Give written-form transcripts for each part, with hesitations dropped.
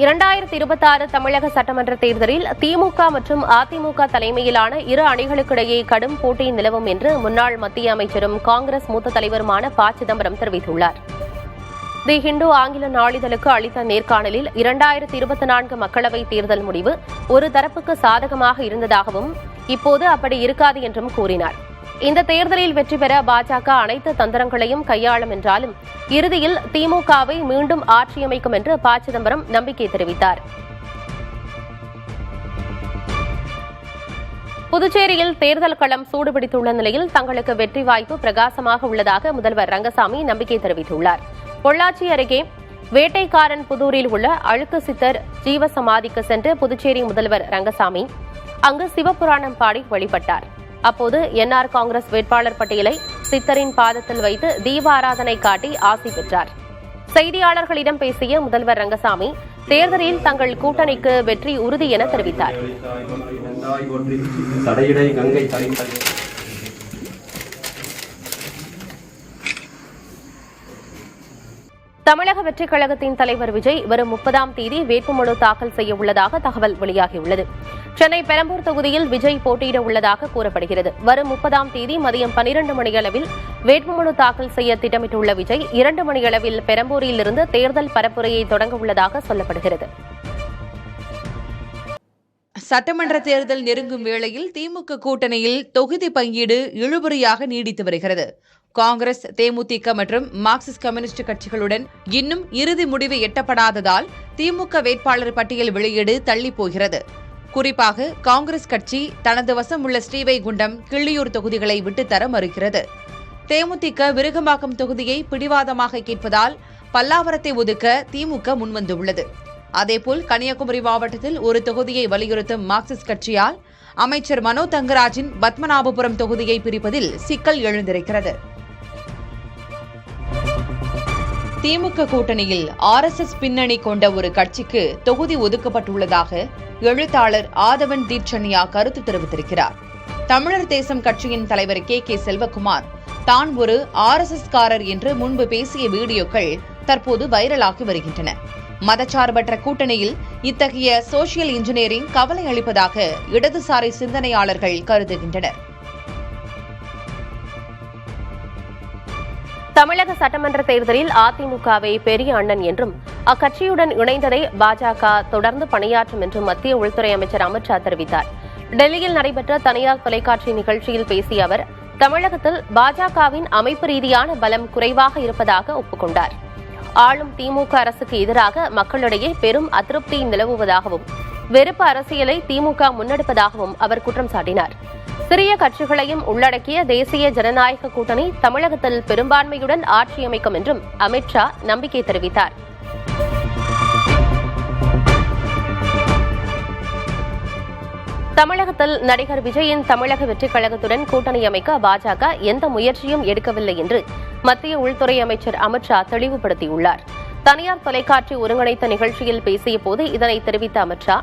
2026 தமிழக சட்டமன்ற தேர்தலில் திமுக மற்றும் அதிமுக தலைமையிலான இரு அணிகளுக்கிடையே கடும் போட்டி நிலவும் என்று முன்னாள் மத்திய அமைச்சரும் காங்கிரஸ் மூத்த தலைவருமான ப. சிதம்பரம் தெரிவித்துள்ளார். தி ஹிந்து ஆங்கில நாளிதழுக்கு அளித்த நேர்காணலில் 2024 மக்களவைத் தேர்தல் முடிவு ஒரு தரப்புக்கு சாதகமாக இருந்ததாகவும் இப்போது அப்படி இருக்காது என்றும் கூறினார். இந்த தேர்தலில் வெற்றி பெற பாஜக அனைத்து தந்திரங்களையும் கையாளும் என்றாலும் இறுதியில் திமுகவை மீண்டும் ஆட்சியமைக்கும் என்று ப. சிதம்பரம் நம்பிக்கை தெரிவித்தார். புதுச்சேரியில் தேர்தல் களம் சூடுபிடித்துள்ள நிலையில் தங்களுக்கு வெற்றி வாய்ப்பு பிரகாசமாக உள்ளதாக முதல்வர் ரங்கசாமி நம்பிக்கை தெரிவித்துள்ளார். பொள்ளாச்சி அருகே வேட்டைக்காரன் புதூரில் உள்ள அழுக்கு சித்தர் ஜீவசமாதிக்கு சென்று புதுச்சேரி முதல்வர் ரங்கசாமி அங்கு சிவபுராணம் பாடி வழிபட்டார். அப்போது என்ஆர் காங்கிரஸ் வேட்பாளர் பட்டியலை சித்தரின் பாதத்தில் வைத்து தீபாராதனை காட்டி ஆசி பெற்றார். செய்தியாளர்களிடம் பேசிய முதல்வர் ரங்கசாமி தேர்தலில் தங்கள் கூட்டணிக்கு வெற்றி உறுதி என தெரிவித்தார். தமிழக வெற்றிக் கழகத்தின் தலைவர் விஜய் வரும் 30ஆம் தேதி வேட்புமனு தாக்கல் செய்ய உள்ளதாக தகவல் வெளியாகியுள்ளது. சென்னை பெரம்பூர் தொகுதியில் விஜய் போட்டியிட உள்ளதாக கூறப்படுகிறது. வரும் 30ஆம் தேதி மதியம் 12 மணியளவில் வேட்புமனு தாக்கல் செய்ய திட்டமிட்டுள்ள விஜய் 2 மணியளவில் பெரம்பூரில் இருந்து தேர்தல் பரப்புரையை தொடங்க உள்ளதாக சொல்லப்படுகிறது. சட்டமன்ற தேர்தல் நெருங்கும் வேளையில் திமுக கூட்டணியில் தொகுதி பங்கீடு இழுபறியாக நீடித்து வருகிறது. காங்கிரஸ், தேமுதிக மற்றும் மார்க்சிஸ்ட் கம்யூனிஸ்ட் கட்சிகளுடன் இன்னும் இறுதி முடிவு எட்டப்படாததால் திமுக வேட்பாளர் பட்டியல் வெளியீடு தள்ளிப் போகிறது. குறிப்பாக காங்கிரஸ் கட்சி தனது வசம் உள்ள ஸ்ரீவைகுண்டம், கிள்ளியூர் தொகுதிகளை விட்டுத்தர மறுக்கிறது. தேமுதிக விருகம்பாக்கம் தொகுதியை பிடிவாதமாக கேட்பதால் பல்லாவரத்தை ஒதுக்க திமுக முன்வந்துள்ளது. அதேபோல் கன்னியாகுமரி மாவட்டத்தில் ஒரு தொகுதியை வலியுறுத்தும் மார்க்சிஸ்ட் கட்சியால் அமைச்சர் மனோ தங்கராஜின் பத்மநாபபுரம் தொகுதியை பிரிப்பதில் சிக்கல் எழுந்திருக்கிறது. திமுக கூட்டணியில் RSS பின்னணி கொண்ட ஒரு கட்சிக்கு தொகுதி ஒதுக்கப்பட்டுள்ளதாக எழுத்தாளர் ஆதவன் தீட்சண்யா கருத்து தெரிவித்திருக்கிறார். தமிழர் தேசம் கட்சியின் தலைவர் கே. செல்வகுமார் தான் ஒரு RSS காரர் என்று முன்பு பேசிய வீடியோக்கள் தற்போது வைரலாகி வருகின்றன. மதச்சார்பற்ற கூட்டணியில் இத்தகைய சோசியல் இன்ஜினியரிங் கவலை அளிப்பதாக இடதுசாரி சிந்தனையாளர்கள் கருதுகின்றனர். தமிழக சட்டமன்ற தேர்தலில் அதிமுகவை பெரிய அண்ணன் என்றும் அக்கட்சியுடன் இணைந்ததை பாஜக தொடர்ந்து பணியாற்றும் என்றும் மத்திய உள்துறை அமைச்சர் அமித் ஷா தெரிவித்தார். டெல்லியில் நடைபெற்ற தனியார் தொலைக்காட்சி நிகழ்ச்சியில் பேசிய அவர் தமிழகத்தில் பாஜகவின் அமைப்பு ரீதியான பலம் குறைவாக இருப்பதாக ஒப்புக்கொண்டார். ஆளும் திமுக அரசுக்கு எதிராக மக்களிடையே பெரும் அதிருப்தி நிலவுவதாகவும் வெறுப்பு அரசியலை திமுக முன்னெடுப்பதாகவும் அவர் குற்றம் சாட்டினார். சிறிய கட்சிகளையும் உள்ளடக்கிய தேசிய ஜனநாயக கூட்டணி தமிழகத்தில் பெரும்பான்மையுடன் ஆட்சியமைக்கும் என்றும் அமித் ஷா நம்பிக்கை தெரிவித்தார். தமிழகத்தில் நடிகர் விஜயின் தமிழக வெற்றிக் கழகத்துடன் கூட்டணி அமைக்க பாஜக எந்த முயற்சியும் எடுக்கவில்லை என்று மத்திய உள்துறை அமைச்சர் அமித் ஷா தெளிவுபடுத்தியுள்ளார். தனியார் தொலைக்காட்சி ஒருங்கிணைத்த நிகழ்ச்சியில் பேசியபோது இதனை தெரிவித்த அமித் ஷா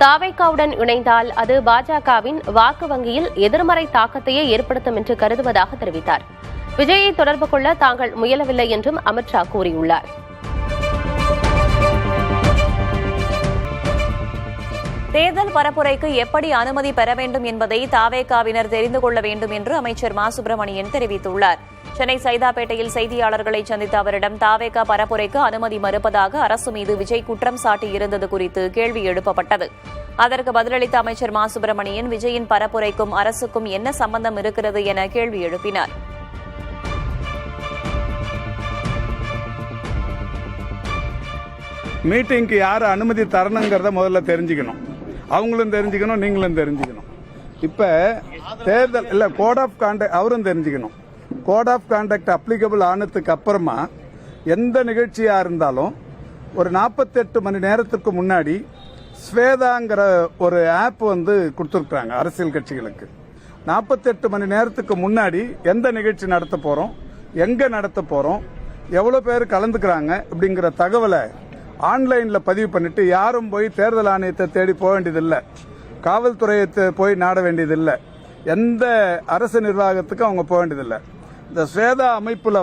தாவேகாவுடன் இணைந்தால் அது பாஜகவின் வாக்கு வங்கியில் எதிர்மறை தாக்கத்தையே ஏற்படுத்தும் என்று கருதுவதாக தெரிவித்தார். விஜயை தொடர்பு கொள்ள தாங்கள் முயலவில்லை என்றும் அமித் ஷா கூறியுள்ளார். தேர்தல் பரப்புரைக்கு எப்படி அனுமதி பெற வேண்டும் என்பதை தாவேகாவினர் தெரிந்து கொள்ள வேண்டும் என்று அமைச்சர் மா. சுப்பிரமணியன் தெரிவித்துள்ளார். சென்னை சைதாப்பேட்டையில் செய்தியாளர்களை சந்தித்த அவரிடம் தாவேகா பரப்புரைக்கு அனுமதி மறுப்பதாக அரசு மீது விஜய் குற்றம் சாட்டியிருந்தது குறித்து கேள்வி எழுப்பப்பட்டது. அதற்கு பதிலளித்த அமைச்சர் மா. சுப்பிரமணியன் விஜயின் பரப்புரைக்கும் அரசுக்கும் என்ன சம்பந்தம் இருக்கிறது என கேள்வி எழுப்பினார். மீட்டிங்க்கு யார் அனுமதி தரணுங்கிறத முதல்ல தெரிஞ்சுக்கணும். அவங்களும் தெரிஞ்சுக்கணும், நீங்களும் தெரிஞ்சுக்கணும். இப்ப தேர்தல் இல்ல கோட் ஆஃப் கான்டக்ட் அவரும் தெரிஞ்சுக்கணும். கோட் ஆஃப் கான்டக்ட் அப்ளிகபிள் ஆனதுக்கு அப்புறமா எந்த நிகழ்ச்சியா இருந்தாலும் ஒரு 48 மணி நேரத்துக்கு முன்னாடி ஸ்வேதாங்கிற ஒரு ஆப் கொடுத்துருக்காங்க அரசியல் கட்சிகளுக்கு. 48 மணி நேரத்துக்கு முன்னாடி எந்த நிகழ்ச்சி நடத்த போறோம், எங்க நடத்த போறோம், எவ்வளவு பேர் கலந்துக்கிறாங்க அப்படிங்கிற தகவலை ஆன்லைன்ல பதிவு பண்ணிட்டு யாரும் போய் தேர்தல் ஆணையத்தை தேடி போக வேண்டியதில்லை, காவல்துறையை போய் நாட வேண்டியதில்லை, எந்த அரசு நிர்வாகத்துக்கும் அவங்க போக வேண்டியதில்லை. இந்த ஸ்வேதா அமைப்புல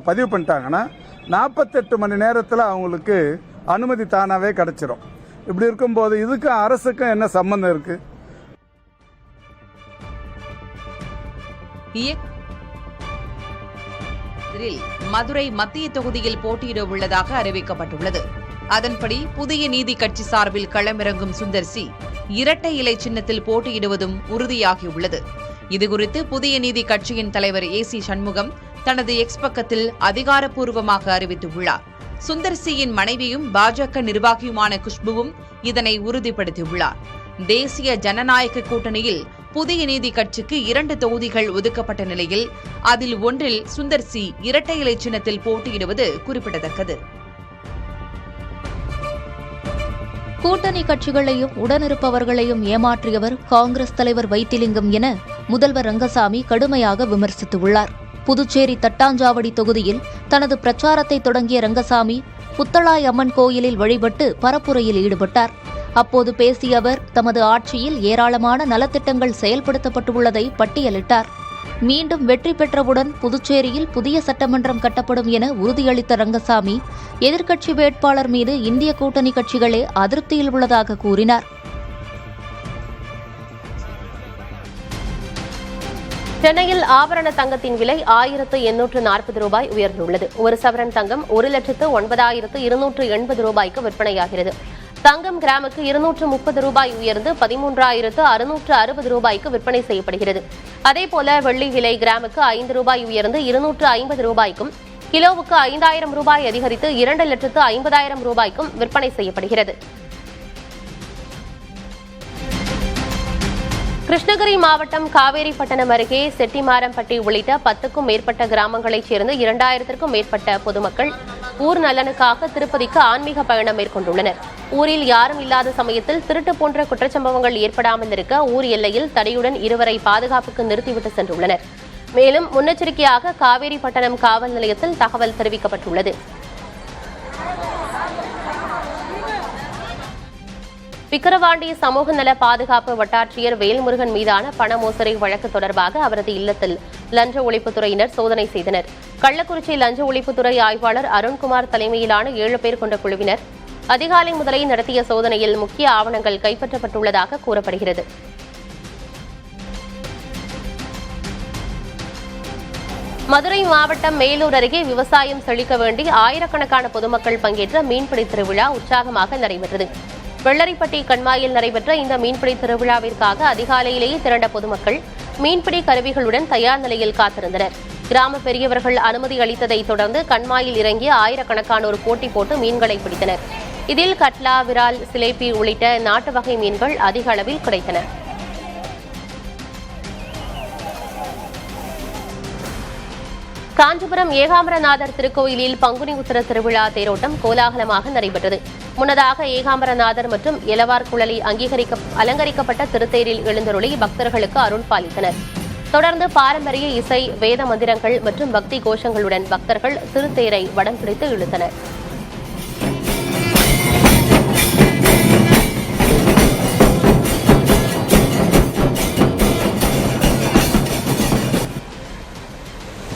பதிவு பண்ணிட்டாங்கன்னா 48 மணி நேரத்தில் அவங்களுக்கு அனுமதி தானாவே கிடைச்சிரும். இப்படி இருக்கும்போது இதுக்கும் அரசுக்கும் என்ன சம்பந்தம் இருக்கு? மதுரை மத்திய தொகுதியில் போட்டியிட உள்ளதாக அறிவிக்கப்பட்டுள்ளது. அதன்படி புதிய நீதி கட்சி சார்பில் களமிறங்கும் சுந்தர் சி இரட்டை இலை சின்னத்தில் போட்டியிடுவதும் உறுதியாகியுள்ளது. இதுகுறித்து புதிய நீதி கட்சியின் தலைவர் AC சண்முகம் தனது எக்ஸ் பக்கத்தில் அதிகாரப்பூர்வமாக அறிவித்துள்ளார். சுந்தர் சியின் மனைவியும் பாஜக நிர்வாகியுமான குஷ்புவும் இதனை உறுதிப்படுத்தியுள்ளார். தேசிய ஜனநாயக கூட்டணியில் புதிய நீதி கட்சிக்கு 2 தொகுதிகள் ஒதுக்கப்பட்ட நிலையில் அதில் ஒன்றில் சுந்தர் சி இரட்டை இலை சின்னத்தில் போட்டியிடுவது குறிப்பிடத்தக்கது. கூட்டணி கட்சிகளையும் உடனிருப்பவர்களையும் ஏமாற்றியவர் காங்கிரஸ் தலைவர் வைத்திலிங்கம் என முதல்வர் ரங்கசாமி கடுமையாக விமர்சித்துள்ளார். புதுச்சேரி தட்டாஞ்சாவடி தொகுதியில் தனது பிரச்சாரத்தை தொடங்கிய ரங்கசாமி புத்தளாய் அம்மன் கோயிலில் வழிபட்டு பரப்புரையில் ஈடுபட்டார். அப்போது பேசிய அவர் தமது ஆட்சியில் ஏராளமான நலத்திட்டங்கள் செயல்படுத்தப்பட்டுள்ளதை பட்டியலிட்டார். மீண்டும் வெற்றி பெற்றவுடன் புதுச்சேரியில் புதிய சட்டமன்றம் கட்டப்படும் என உறுதியளித்த ரங்கசாமி எதிர்க்கட்சி வேட்பாளர் மீது இந்திய கூட்டணி கட்சிகளே அதிருப்தியில் உள்ளதாக கூறினார். சென்னையில் ஆபரண தங்கத்தின் விலை 1840 ரூபாய் உயர்ந்துள்ளது. ஒரு சவரன் தங்கம் 1,09,280 ரூபாய்க்கு விற்பனையாகிறது. தங்கம் கிராமுக்கு 230 ரூபாய் உயர்ந்து 13,660 ரூபாய்க்கு விற்பனை செய்யப்படுகிறது. அதேபோல வெள்ளி விலை கிராமுக்கு 5 ரூபாய் உயர்ந்து 250 ரூபாய்க்கும், கிலோவுக்கு 5,000 ரூபாய் அதிகரித்து 2,50,000 ரூபாய்க்கும் விற்பனை செய்யப்படுகிறது. கிருஷ்ணகிரி மாவட்டம் காவேரிப்பட்டணம் அருகே செட்டிமாரம்பட்டி உள்ளிட்ட 10க்கும் மேற்பட்ட கிராமங்களைச் சேர்ந்த 2,000க்கும் மேற்பட்ட பொதுமக்கள் ஊர் நலனுக்காக திருப்பதிக்கு ஆன்மீக பயணம் மேற்கொண்டுள்ளனர். ஊரில் யாரும் இல்லாத சமயத்தில் திருட்டு போன்ற குற்றச்சம்பவங்கள் ஏற்படாமல் இருக்க ஊர் எல்லையில் தடியுடன் இருவரை பாதுகாப்புக்கு நிறுத்திவிட்டு சென்றுள்ளனர். மேலும் முன்னெச்சரிக்கையாக காவேரிப்பட்டணம் காவல் நிலையத்தில் தகவல் தெரிவிக்கப்பட்டுள்ளது. விக்கிரவாண்டி சமூக நல பாதுகாப்பு வட்டாட்சியர் வேல்முருகன் மீதான பண மோசடி வழக்கு தொடர்பாக அவரது இல்லத்தில் லஞ்ச ஒழிப்புத்துறையினர் சோதனை செய்தனர். கள்ளக்குறிச்சி லஞ்ச ஒழிப்புத்துறை ஆய்வாளர் அருண்குமார் தலைமையிலான 7 பேர் கொண்ட குழுவினர் அதிகாலை முதலே நடத்திய சோதனையில் முக்கிய ஆவணங்கள் கைப்பற்றப்பட்டுள்ளதாக கூறப்படுகிறது. மதுரை மாவட்டம் மேலூர் அருகே விவசாயம் செழிக்க வேண்டி ஆயிரக்கணக்கான பொதுமக்கள் பங்கேற்ற மீன்பிடி திருவிழா உற்சாகமாக நடைபெற்றது. வெள்ளரிப்பட்டி கண்மாயில் நடைபெற்ற இந்த மீன்பிடி திருவிழாவிற்காக அதிகாலையிலேயே திரண்ட பொதுமக்கள் மீன்பிடி கருவிகளுடன் தயார் நிலையில் காத்திருந்தனர். கிராம பெரியவர்கள் அனுமதி அளித்ததை தொடர்ந்து கண்மாயில் இறங்கிய ஆயிரக்கணக்கானோர் போட்டி போட்டு மீன்களை பிடித்தனர். இதில் கட்லா, விரால், சிலேபி உள்ளிட்ட நாட்டு வகை மீன்கள் அதிக அளவில் கிடைத்தன. காஞ்சிபுரம் ஏகாம்பரநாதர் திருக்கோயிலில் பங்குனி உத்திர திருவிழா தேரோட்டம் கோலாகலமாக நடைபெற்றது. முன்னதாக ஏகாம்பரநாதர் மற்றும் எலவார் குழலி அலங்கரிக்கப்பட்ட திருத்தேரில் எழுந்தருளி பக்தர்களுக்கு அருள் பாலித்தனர். தொடர்ந்து பாரம்பரிய இசை, வேத மந்திரங்கள் மற்றும் பக்தி கோஷங்களுடன் பக்தர்கள் திருத்தேரை வடம் பிடித்து இழுத்தனர்.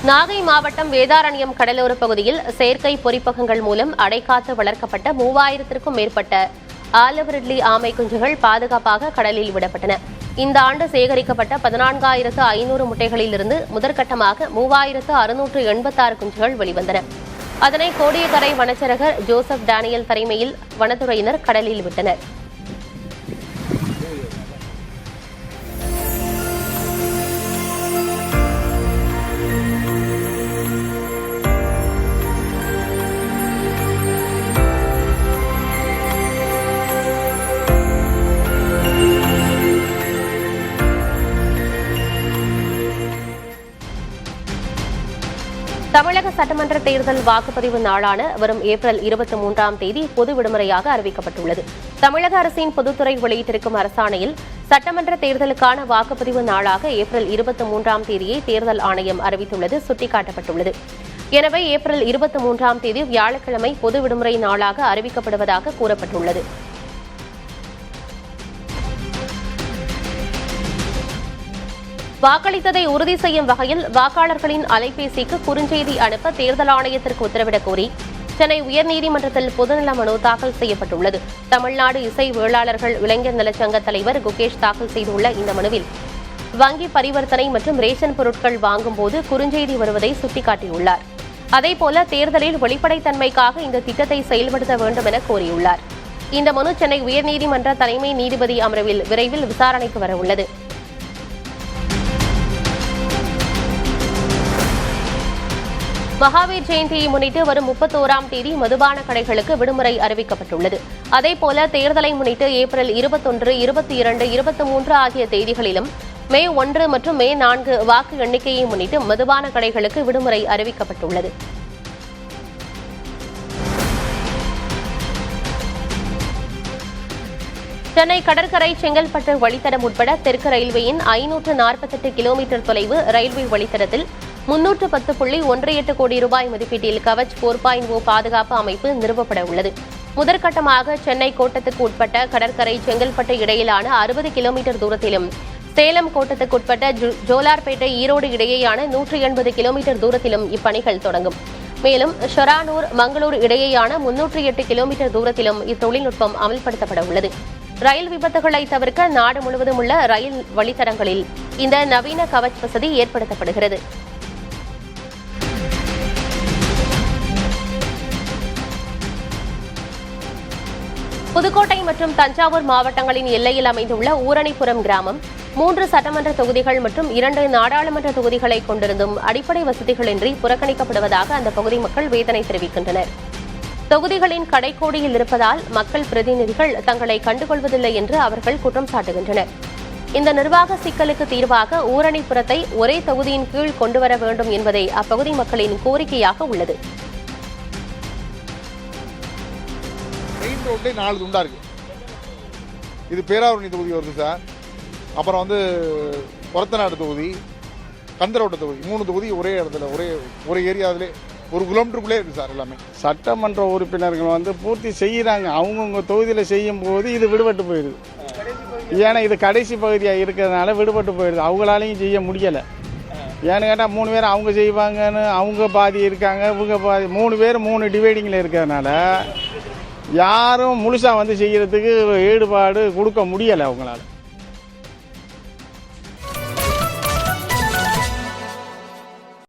நாகை மாவட்டம் வேதாரண்யம் கடலோர பகுதியில் செயற்கை பொறிப்பகங்கள் மூலம் அடைக்காத்து வளர்க்கப்பட்ட 3000க்கும் மேற்பட்ட ஆலவரிட்லி ஆமை குஞ்சுகள் பாதுகாப்பாக கடலில் விடப்பட்டன. இந்த ஆண்டு சேகரிக்கப்பட்ட 14,500 முட்டைகளிலிருந்து முதற்கட்டமாக 3,686 குஞ்சுகள் வெளிவந்தன. அதனை கோடியக்கரை வனச்சரகர் ஜோசப் டேனியல் தலைமையில் வனத்துறையினர் கடலில் விட்டனர். தமிழக சட்டமன்ற தேர்தல் வாக்குப்பதிவு நாளான வரும் ஏப்ரல் 23ஆம் தேதி பொது விடுமுறையாக அறிவிக்கப்பட்டுள்ளது. தமிழக அரசின் பொதுத்துறை வெளியிட்டிருக்கும் அரசாணையில் சட்டமன்ற தேர்தலுக்கான வாக்குப்பதிவு நாளாக ஏப்ரல் 23ஆம் தேதியை தேர்தல் ஆணையம் அறிவித்துள்ளது சுட்டிக்காட்டப்பட்டுள்ளது. எனவே ஏப்ரல் 23ஆம் தேதி வியாழக்கிழமை பொது விடுமுறை நாளாக அறிவிக்கப்படுவதாக கூறப்பட்டுள்ளது. வாக்களித்ததை உறுதி செய்யும் வகையில் வாக்காளர்களின் அலைபேசிக்கு குறுஞ்செய்தி அனுப்ப தேர்தல் ஆணையத்திற்கு உத்தரவிடக் கோரி சென்னை உயர்நீதிமன்றத்தில் பொதுநல மனு தாக்கல் செய்யப்பட்டுள்ளது. தமிழ்நாடு இசை வேளாளர்கள் இளைஞர் நலச்சங்க தலைவர் குகேஷ் தாக்கல் செய்துள்ள இந்த மனுவில் வங்கி பரிவர்த்தனை மற்றும் ரேஷன் பொருட்கள் வாங்கும்போது குறுஞ்செய்தி வருவதை சுட்டிக்காட்டியுள்ளார். அதேபோல தேர்தலில் வெளிப்படைத்தன்மைக்காக இந்த திட்டத்தை செயல்படுத்த வேண்டும் என கோரியுள்ளார். இந்த மனு சென்னை உயர்நீதிமன்ற தலைமை நீதிபதி அமர்வில் விரைவில் விசாரணைக்கு வரவுள்ளது. மகாவீர் ஜெயந்தியை முன்னிட்டு வரும் 31ஆம் தேதி மதுபான கடைகளுக்கு விடுமுறை அறிவிக்கப்பட்டுள்ளது. அதேபோல தேர்தலை முன்னிட்டு ஏப்ரல் 21, 22, 23 ஆகிய தேதிகளிலும் மே 1 மற்றும் மே 4 வாக்கு எண்ணிக்கையை முன்னிட்டு மதுபான கடைகளுக்கு விடுமுறை அறிவிக்கப்பட்டுள்ளது. சென்னை கடற்கரை செங்கல்பட்டு வழித்தடம் உட்பட தெற்கு ரயில்வேயின் 548 கிலோமீட்டர் தொலைவு ரயில்வே வழித்தடத்தில் 310.18 கோடி ரூபாய் மதிப்பீட்டில் கவச் 4.0 பாதுகாப்பு அமைப்பு நிறுவப்பட உள்ளது. முதற்கட்டமாக சென்னை கோட்டத்துக்கு உட்பட்ட கடற்கரை செங்கல்பட்டு இடையிலான 60 கிலோமீட்டர் தூரத்திலும் சேலம் கோட்டத்துக்கு உட்பட்ட ஜோலார்பேட்டை ஈரோடு இடையேயான 180 கிலோமீட்டர் தூரத்திலும் இப்பணிகள் தொடங்கும். மேலும் ஷொரானூர் மங்களூர் இடையேயான 308 கிலோமீட்டர் தூரத்திலும் இத்தொழில்நுட்பம் அமல்படுத்தப்பட உள்ளது. ரயில் விபத்துகளை தவிர்க்க நாடு முழுவதும் உள்ள ரயில் வழித்தடங்களில் இந்த நவீன கவச் வசதி ஏற்படுத்தப்படுகிறது. புதுக்கோட்டை மற்றும் தஞ்சாவூர் மாவட்டங்களின் எல்லையில் அமைந்துள்ள ஊரணிப்புரம் கிராமம் 3 சட்டமன்ற தொகுதிகள் மற்றும் 2 நாடாளுமன்ற தொகுதிகளை கொண்டிருந்தும் அடிப்படை வசதிகளின்றி புறக்கணிக்கப்படுவதாக அந்த பகுதி மக்கள் வேதனை தெரிவிக்கின்றனர். தொகுதிகளின் கடைக்கோடியில் இருப்பதால் மக்கள் பிரதிநிதிகள் தங்களை கண்டுகொள்வதில்லை என்று அவர்கள் குற்றம் சாட்டுகின்றனர். இந்த நிர்வாக சிக்கலுக்கு தீர்வாக ஊரணிப்புரத்தை ஒரே தொகுதியின் கீழ் கொண்டுவர வேண்டும் என்பதே அப்பகுதி மக்களின் கோரிக்கையாக உள்ளது. மெயின் ரோட்லேயே 4 துண்டா இருக்கு. இது பேராவூரணி தொகுதி வருது சார். அப்புறம் ஒரத்தநாடு தொகுதி, கந்தரோட்ட தொகுதி, 3 தொகுதி ஒரே இடத்துல ஒரே ஏரியாவிலே 1 கிலோமீட்டருக்குள்ளே இருக்கு சார். எல்லாமே சட்டமன்ற உறுப்பினர்கள் பூர்த்தி செய்யறாங்க. அவங்கவுங்க தொகுதியில் செய்யும் போது இது விடுபட்டு போயிடுது. ஏன்னா இது கடைசி பகுதியாக இருக்கிறதுனால விடுபட்டு போயிடுது. அவங்களாலையும் செய்ய முடியலை. ஏன்னு கேட்டால் 3 பேர் அவங்க செய்வாங்கன்னு அவங்க பாதி இருக்காங்க, இவங்க பாதி, 3 பேர் 3 டிவைடிங்கில் இருக்கிறதுனால யாரும் முழுசாக செய்யறதுக்கு ஈடுபாடு கொடுக்க முடியலை அவங்களால.